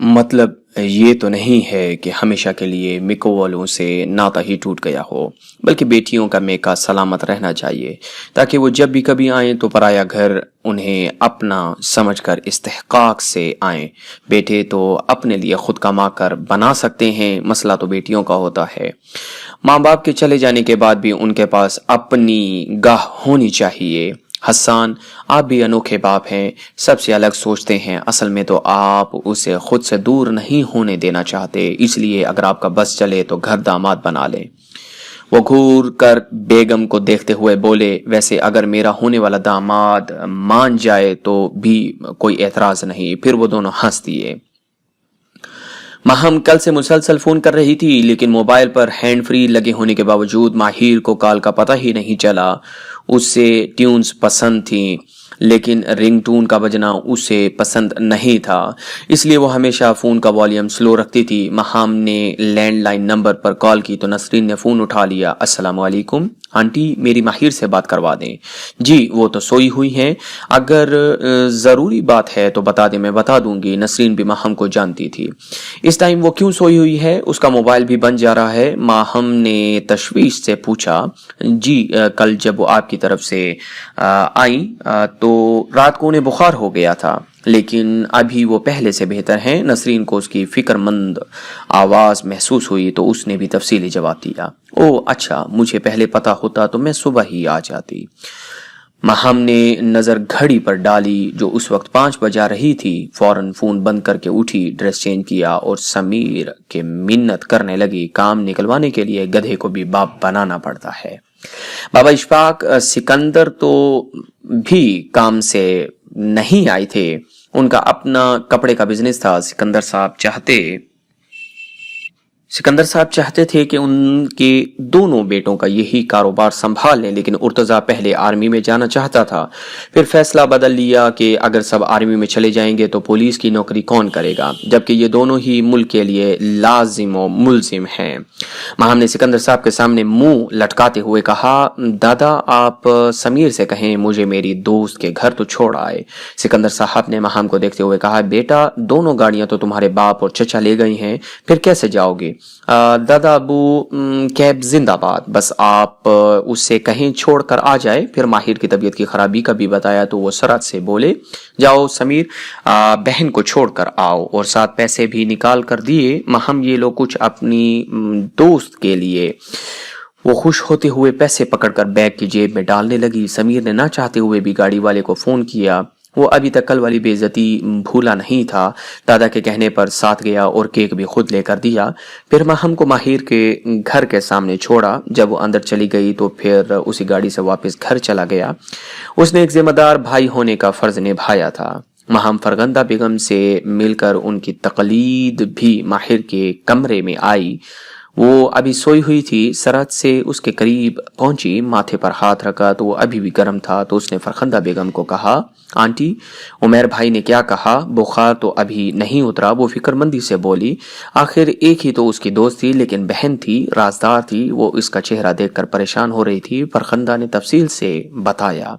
مطلب یہ تو نہیں ہے کہ ہمیشہ کے لیے میکو والوں سے ناتا ہی ٹوٹ گیا ہو، بلکہ بیٹیوں کا میکا سلامت رہنا چاہیے تاکہ وہ جب بھی کبھی آئیں تو پرایا گھر انہیں اپنا سمجھ کر استحقاق سے آئیں۔ بیٹے تو اپنے لیے خود کما کر بنا سکتے ہیں، مسئلہ تو بیٹیوں کا ہوتا ہے۔ ماں باپ کے چلے جانے کے بعد بھی ان کے پاس اپنی گاہ ہونی چاہیے۔ حسان، آپ بھی انوکھے باپ ہیں، سب سے الگ سوچتے ہیں، اصل میں تو آپ اسے خود سے دور نہیں ہونے دینا چاہتے، اس لیے اگر آپ کا بس چلے تو گھر داماد بنا لیں۔ وہ گھور کر بیگم کو دیکھتے ہوئے بولے، ویسے اگر میرا ہونے والا داماد مان جائے تو بھی کوئی اعتراض نہیں۔ پھر وہ دونوں ہنس دیے۔ ماہم کل سے مسلسل فون کر رہی تھی، لیکن موبائل پر ہینڈ فری لگے ہونے کے باوجود ماہر کو کال کا پتہ ہی نہیں چلا۔ اسے ٹیونز پسند تھیں، لیکن رنگ ٹون کا بجنا اسے پسند نہیں تھا، اس لیے وہ ہمیشہ فون کا والیوم سلو رکھتی تھی۔ ماہم نے لینڈ لائن نمبر پر کال کی تو نسرین نے فون اٹھا لیا۔ السلام علیکم آنٹی، میری ماہر سے بات کروا دیں۔ جی وہ تو سوئی ہوئی ہیں، اگر ضروری بات ہے تو بتا دیں، میں بتا دوں گی۔ نسرین بھی ماہم کو جانتی تھی۔ اس ٹائم وہ کیوں سوئی ہوئی ہے؟ اس کا موبائل بھی بند جا رہا ہے۔ ماہم نے تشویش سے پوچھا۔ جی کل جب وہ آپ کی طرف سے آئیں تو رات کو انہیں بخار ہو گیا تھا، لیکن ابھی وہ پہلے سے بہتر ہیں۔ نسرین کو اس کی فکر مند آواز محسوس ہوئی تو اس نے بھی تفصیلی جواب دیا۔ او اچھا، مجھے پہلے پتا ہوتا تو میں صبح ہی آ جاتی۔ ماہم نے نظر گھڑی پر ڈالی جو اس وقت 5 بجا رہی تھی، فوراً فون بند کر کے اٹھی، ڈریس چینج کیا اور سمیر کے منت کرنے لگی۔ کام نکلوانے کے لیے گدھے کو بھی باپ بنانا پڑتا ہے۔ بابا اشفاق سکندر تو بھی کام سے نہیں آئے تھے، ان کا اپنا کپڑے کا بزنس تھا۔ سکندر صاحب چاہتے تھے کہ ان کے دونوں بیٹوں کا یہی کاروبار سنبھال لیں، لیکن ارتضیٰ پہلے آرمی میں جانا چاہتا تھا، پھر فیصلہ بدل لیا کہ اگر سب آرمی میں چلے جائیں گے تو پولیس کی نوکری کون کرے گا، جبکہ یہ دونوں ہی ملک کے لیے لازم و ملزم ہیں۔ ماہم نے سکندر صاحب کے سامنے منہ لٹکاتے ہوئے کہا، دادا آپ سمیر سے کہیں مجھے میری دوست کے گھر تو چھوڑ آئے۔ سکندر صاحب نے ماہم کو دیکھتے ہوئے کہا، بیٹا دونوں گاڑیاں تو تمہارے باپ اور چچا لے گئی ہیں، پھر کیسے جاؤ گے؟ دادا ابو کیب زندہ باد، بس آپ اس سے کہیں چھوڑ کر آ جائے۔ پھر ماہر کی طبیعت کی خرابی کا بھی بتایا تو وہ سرعت سے بولے، جاؤ سمیر بہن کو چھوڑ کر آؤ، اور ساتھ پیسے بھی نکال کر دیے۔ ماہم یہ لوگ کچھ اپنی دوست کے لیے۔ وہ خوش ہوتے ہوئے پیسے پکڑ کر بیگ کی جیب میں ڈالنے لگی۔ سمیر نے نہ چاہتے ہوئے بھی گاڑی والے کو فون کیا، وہ ابھی تک کل والی بے عزتی بھولا نہیں تھا۔ دادا کے کہنے پر ساتھ گیا اور کیک بھی خود لے کر دیا۔ پھر ماہم کو ماہر کے گھر کے سامنے چھوڑا۔ جب وہ اندر چلی گئی تو پھر اسی گاڑی سے واپس گھر چلا گیا۔ اس نے ایک ذمہ دار بھائی ہونے کا فرض نبھایا تھا۔ ماہم فرغندہ بیگم سے مل کر ان کی تقلید بھی ماہر کے کمرے میں آئی۔ وہ ابھی سوئی ہوئی تھی، سرحد سے اس کے قریب پہنچی، ماتھے پر ہاتھ رکھا تو وہ ابھی بھی گرم تھا، تو اس نے فرخندہ بیگم کو کہا، آنٹی عمیر بھائی نے کیا کہا؟ بخار تو ابھی نہیں اترا۔ وہ فکر مندی سے بولی، آخر ایک ہی تو اس کی دوست تھی، لیکن بہن تھی، رازدار تھی، وہ اس کا چہرہ دیکھ کر پریشان ہو رہی تھی۔ فرخندہ نے تفصیل سے بتایا۔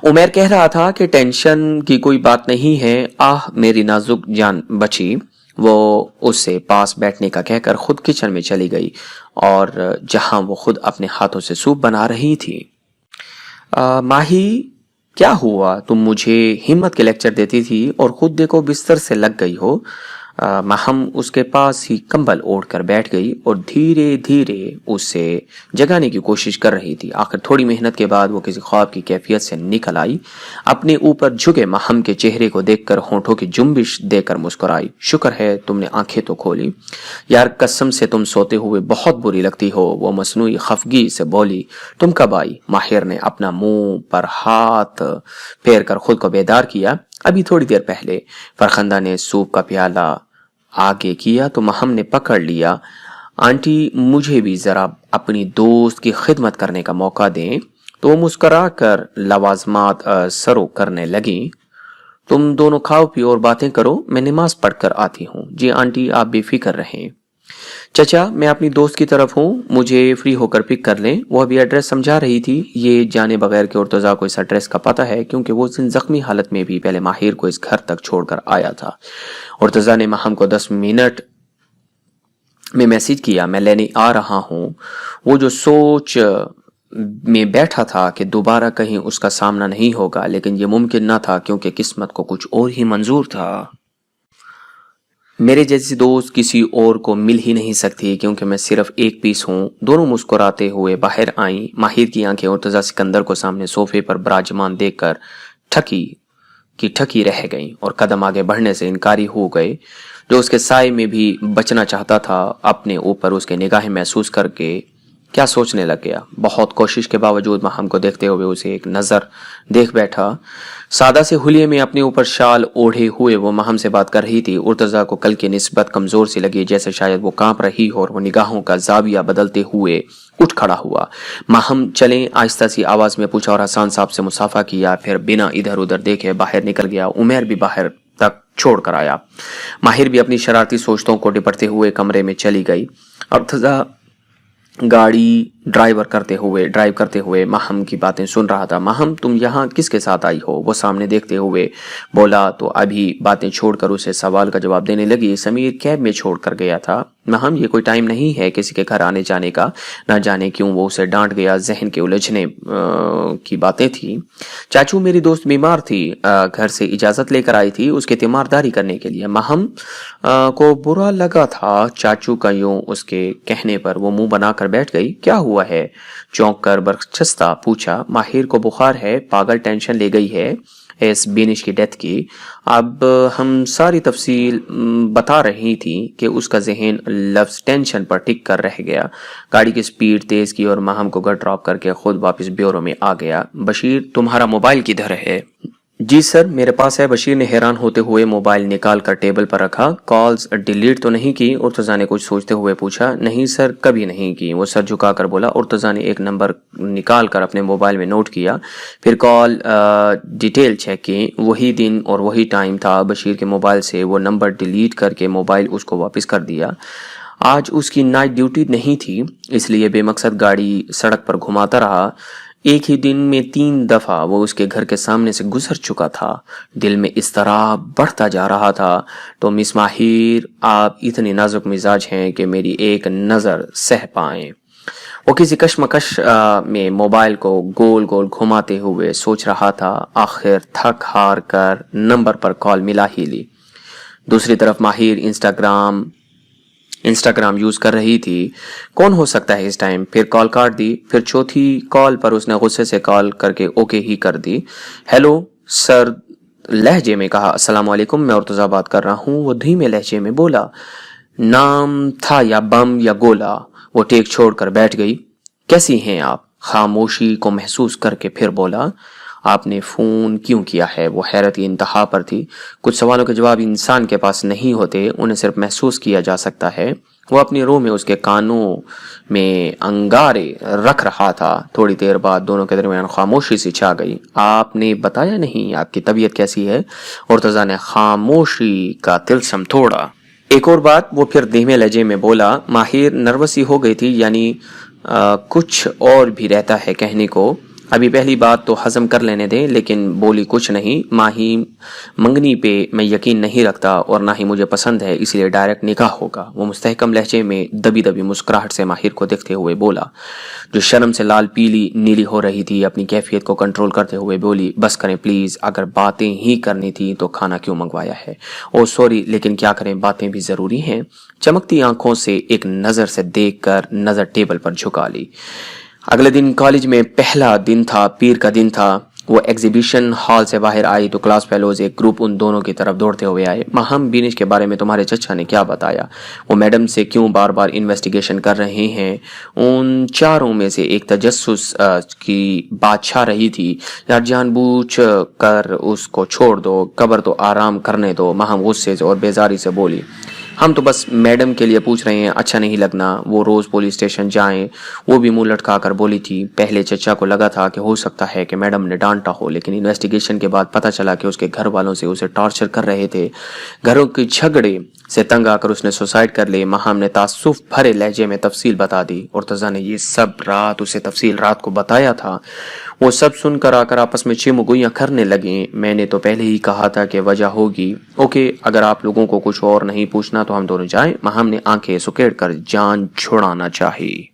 عمیر کہہ رہا تھا کہ ٹینشن کی کوئی بات نہیں ہے، آہ میری نازک جان بچی۔ وہ اس سے پاس بیٹھنے کا کہہ کر خود کچن میں چلی گئی، اور جہاں وہ خود اپنے ہاتھوں سے سوپ بنا رہی تھی۔ ماہی کیا ہوا؟ تم مجھے ہمت کے لیکچر دیتی تھی اور خود دیکھو بستر سے لگ گئی ہو۔ ماہم اس کے پاس ہی کمبل اوڑھ کر بیٹھ گئی اور دھیرے دھیرے اسے جگانے کی کوشش کر رہی تھی۔ آخر تھوڑی محنت کے بعد وہ کسی خواب کی کیفیت سے نکل آئی۔ اپنے اوپر جھکے ماہم کے چہرے کو دیکھ کر ہونٹوں کی جنبش دے کر مسکرائی۔ شکر ہے تم نے آنکھیں تو کھولی، یار قسم سے تم سوتے ہوئے بہت بری لگتی ہو۔ وہ مصنوعی خفگی سے بولی۔ تم کب آئی؟ ماہر نے اپنا منہ پر ہاتھ پھیر کر خود کو بیدار کیا۔ ابھی تھوڑی دیر پہلے۔ فرخندہ نے سوپ کا پیالہ آگے کیا تو ماہم نے پکڑ لیا۔ آنٹی مجھے بھی ذرا اپنی دوست کی خدمت کرنے کا موقع دیں۔ تو وہ مسکرا کر لوازمات سرو کرنے لگیں۔ تم دونوں کھاؤ پیو اور باتیں کرو، میں نماز پڑھ کر آتی ہوں۔ جی آنٹی آپ بے فکر رہیں۔ چچا میں اپنی دوست کی طرف ہوں, مجھے فری ہو کر پک کر لیں. وہ ابھی ایڈریس سمجھا رہی تھی. یہ جانے بغیر کہ ارتضیٰ کو اس ایڈریس کا پتہ ہے, کیونکہ وہ اس دن زخمی حالت میں بھی پہلے ماہر کو اس گھر تک چھوڑ کر آیا تھا. ارتضیٰ نے ماہم کو 10 منٹ میں میسج کیا, میں لینے آ رہا ہوں. وہ جو سوچ میں بیٹھا تھا کہ دوبارہ کہیں اس کا سامنا نہیں ہوگا, لیکن یہ ممکن نہ تھا کیونکہ قسمت کو کچھ اور ہی منظور تھا. میرے جیسی دوست کسی اور کو مل ہی نہیں سکتی کیونکہ میں صرف ایک پیس ہوں. دونوں مسکراتے ہوئے باہر آئیں. ماہر کی آنکھیں ارتضیٰ سکندر کو سامنے صوفے پر براجمان دیکھ کر ٹھکی رہ گئیں اور قدم آگے بڑھنے سے انکاری ہو گئے. جو اس کے سائے میں بھی بچنا چاہتا تھا اپنے اوپر اس کے نگاہیں محسوس کر کے کیا سوچنے لگ گیا. بہت کوشش کے باوجود ماہم کو دیکھتے ہوئے اسے ایک نظر دیکھ بیٹھا. سادہ سے حلیے میں اپنے اوپر شال اوڑھے ہوئے وہ ماہم سے بات کر رہی تھی. ارتضیٰ کو کل کی نسبت کمزور سی لگی, جیسے شاید وہ کانپ رہی ہو, اور وہ نگاہوں کا زاویہ بدلتے ہوئے اٹھ کھڑا ہوا. ماہم چلیں, آہستہ سی آواز میں پوچھا اور حسان صاحب سے مصافحہ کیا, پھر بنا ادھر ادھر دیکھے باہر نکل گیا. عمیر بھی باہر تک چھوڑ کر آیا. ماہر بھی اپنی شرارتی سوچتوں کو ڈپٹتے ہوئے کمرے میں چلی گئی. ارتضیٰ گاڑی ڈرائیو کرتے ہوئے ماہم کی باتیں سن رہا تھا. ماہم تم یہاں کس کے ساتھ آئی ہو؟ وہ سامنے دیکھتے ہوئے بولا تو ابھی باتیں چھوڑ کر اسے سوال کا جواب دینے لگی. سمیر کیب میں چھوڑ کر گیا تھا. ماہم یہ کوئی ٹائم نہیں ہے کسی کے گھر آنے جانے کا. نہ جانے کیوں وہ اسے ڈانٹ گیا. ذہن کے الجھنے کی باتیں تھی. چاچو میری دوست بیمار تھی, گھر سے اجازت لے کر آئی تھی اس کی تیمارداری کرنے کے لیے. ماہم کو برا لگا تھا چاچو کا یوں اس کے کہنے پر. وہ منہ بنا کر بیٹھ گئی. کیا ہوا ہے؟ چونک کر برخچستہ پوچھا. ماہر کو بخار ہے, پاگل, ٹینشن لے گئی ہے اس بینش کی ڈیتھ کی. اب ہم ساری تفصیل بتا رہی تھی کہ اس کا ذہن لفظ ٹینشن پر ٹک کر رہ گیا. گاڑی کی سپیڈ تیز کی اور ماہم کو گھر ڈراپ کر کے خود واپس بیورو میں آ گیا. بشیر تمہارا موبائل کدھر ہے؟ جی سر میرے پاس ہے. بشیر نے حیران ہوتے ہوئے موبائل نکال کر ٹیبل پر رکھا. کالز ڈیلیٹ تو نہیں کی؟ ارتضیٰ نے کچھ سوچتے ہوئے پوچھا. نہیں سر کبھی نہیں کی. وہ سر جھکا کر بولا. ارتضیٰ نے ایک نمبر نکال کر اپنے موبائل میں نوٹ کیا, پھر کال ڈیٹیل چیک کی. وہی دن اور وہی ٹائم تھا. بشیر کے موبائل سے وہ نمبر ڈیلیٹ کر کے موبائل اس کو واپس کر دیا. آج اس کی نائٹ ڈیوٹی نہیں تھی اس لیے بے مقصد گاڑی سڑک پر گھماتا رہا. ایک ہی دن میں 3 دفعہ وہ اس کے گھر کے سامنے سے گزر چکا تھا. دل میں اضطراب بڑھتا جا رہا تھا. تو مس ماہر آپ اتنی نازک مزاج ہیں کہ میری ایک نظر سہ پائیں. وہ کسی کشمکش میں موبائل کو گول گول گھماتے ہوئے سوچ رہا تھا. آخر تھک ہار کر نمبر پر کال ملا ہی لی. دوسری طرف ماہر انسٹاگرام یوز کر رہی تھی. کون ہو سکتا ہے اس ٹائم؟ پھر کال کاٹ دی. پھر چوتھی کال پر اس نے غصے سے کال کر کے اوکے ہی کر دی. ہیلو سر لہجے میں کہا. السلام علیکم میں ارتضیٰ بات کر رہا ہوں. وہ دھیمے لہجے میں بولا. نام تھا یا بم یا گولا؟ وہ ٹیک چھوڑ کر بیٹھ گئی. کیسی ہیں آپ؟ خاموشی کو محسوس کر کے پھر بولا. آپ نے فون کیوں کیا ہے؟ وہ حیرت کی انتہا پر تھی. کچھ سوالوں کے جواب انسان کے پاس نہیں ہوتے, انہیں صرف محسوس کیا جا سکتا ہے. وہ اپنی روح میں اس کے کانوں میں انگارے رکھ رہا تھا. تھوڑی دیر بعد دونوں کے درمیان خاموشی سی چھا گئی. آپ نے بتایا نہیں آپ کی طبیعت کیسی ہے؟ ارتضیٰ نے خاموشی کا طلسم توڑا. ایک اور بات, وہ پھر دھیمے لہجے میں بولا. ماہر نروس ہی ہو گئی تھی, یعنی کچھ اور بھی رہتا ہے کہنے کو. ابھی پہلی بات تو ہضم کر لینے دیں. لیکن بولی کچھ نہیں. ماہی منگنی پہ میں یقین نہیں رکھتا اور نہ ہی مجھے پسند ہے, اس لیے ڈائریکٹ نکاح ہوگا. وہ مستحکم لہجے میں دبی مسکراہٹ سے ماہر کو دیکھتے ہوئے بولا, جو شرم سے لال پیلی نیلی ہو رہی تھی. اپنی کیفیت کو کنٹرول کرتے ہوئے بولی. بس کریں پلیز, اگر باتیں ہی کرنی تھی تو کھانا کیوں منگوایا ہے؟ او سوری, لیکن کیا کریں, باتیں بھی ضروری ہیں. چمکتی آنکھوں سے ایک نظر سے دیکھ کر نظر ٹیبل پر جھکا لی. اگلے دن کالج میں پہلا دن تھا, پیر کا دن تھا. وہ ایگزیبیشن ہال سے باہر آئی تو کلاس فیلوز ایک گروپ ان دونوں کی طرف دوڑتے ہوئے آئے. ماہم بینش کے بارے میں تمہارے چچا نے کیا بتایا؟ وہ میڈم سے کیوں بار بار انویسٹیگیشن کر رہے ہیں؟ ان چاروں میں سے ایک تجسس کی بات چھا رہی تھی. یار جان بوجھ کر اس کو چھوڑ دو, قبر تو آرام کرنے دو. ماہم غصے سے اور بیزاری سے بولی. ہم تو بس میڈم کے لیے پوچھ رہے ہیں, اچھا نہیں لگنا وہ روز پولیس اسٹیشن جائیں. وہ بھی منہ لٹکا کر بولی تھی. پہلے چچا کو لگا تھا کہ ہو سکتا ہے کہ میڈم نے ڈانٹا ہو, لیکن انویسٹیگیشن کے بعد پتہ چلا کہ اس کے گھر والوں سے اسے ٹارچر کر رہے تھے. گھروں کے جھگڑے سے تنگ آ کر اس نے سوسائڈ کر لی۔ ماہام نے تعصف بھرے لہجے میں تفصیل بتا دی۔ ارتضیٰ نے یہ سب اسے تفصیل رات کو بتایا تھا۔ وہ سب سن کر آ کر آپس میں چیم و گوئیاں کرنے لگیں۔ میں نے تو پہلے ہی کہا تھا کہ وجہ ہوگی۔ اوکے، اگر آپ لوگوں کو کچھ اور نہیں پوچھنا تو ہم دونوں جائیں۔ ماہام نے آنکھیں سکیڑ کر جان چھڑانا چاہی۔